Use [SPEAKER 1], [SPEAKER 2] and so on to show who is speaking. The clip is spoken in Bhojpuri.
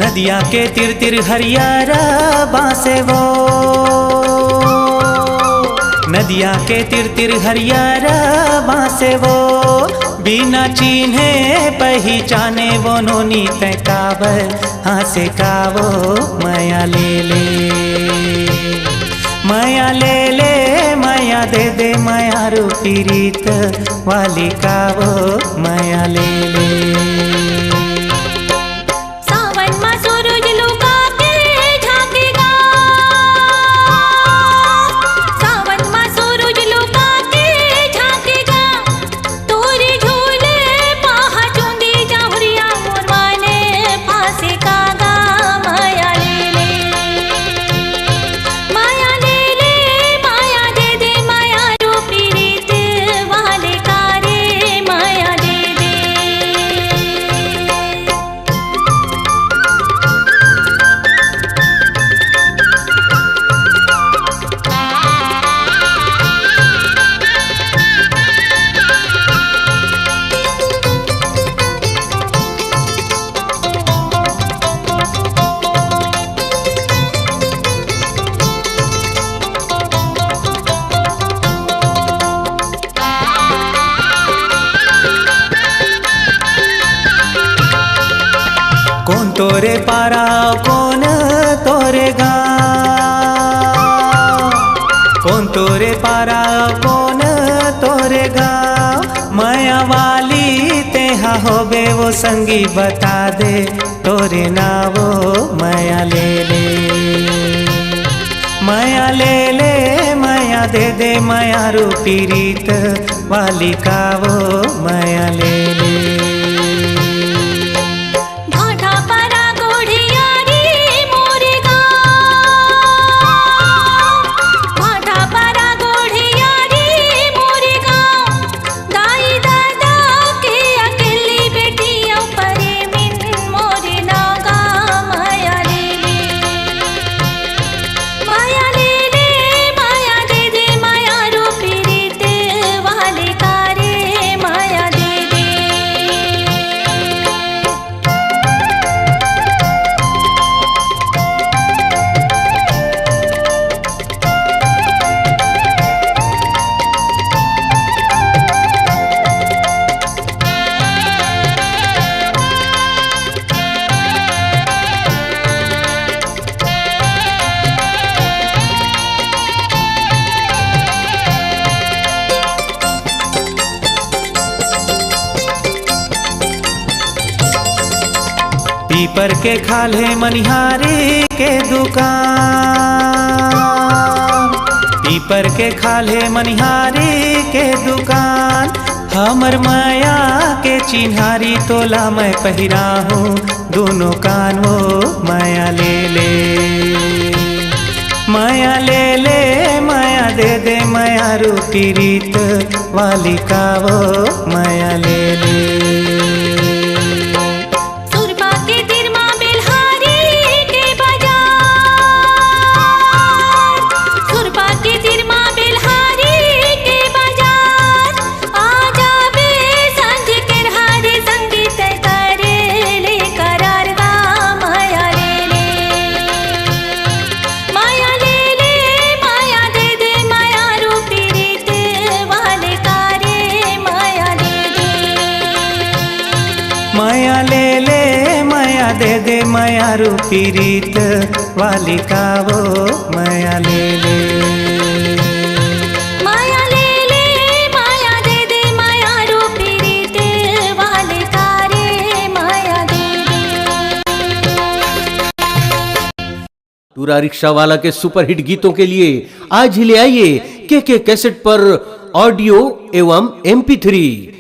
[SPEAKER 1] नदिया के तिर तिर हरियारा बासे वो, नदिया के तिर तिर हरियारा बासे वो, बिना चिन्हे पहचाने वो नोनी तैकाबर हासे कावो माया ले ले, माया ले ले माया दे दे माया रूपी रीत वाली कावो माया ले ले। कौन तोरे पारा कौन तोरे गाँव, कौन तोरे पारा कौन तोरे गाँव, माया वाली तेहा होबे वो संगी बता दे तोरे नावो माया ले ले, माया ले ले माया दे दे माया रूपी रीत वाली कावो माया ले ले। पीपर के खाले मनिहारी के दुकान, पीपर के खाले मनिहारी के दुकान, हमर माया के चिन्हारी तोला मैं पहिरा हूँ दोनों कान वो माया ले ले, माया ले ले माया दे दे माया रूपी रीत वाली कावो माया ले ले। माया ले ले माया दे दे माया रूपी रीत वाली कावो माया ले ले,
[SPEAKER 2] माया ले ले माया दे दे माया रूपी रीत वाली कारे माया दे दे।
[SPEAKER 3] टूरा रिक्शा वाला के सुपरहिट गीतों के लिए आज ही ले आइए के कैसेट पर ऑडियो एवं MP3।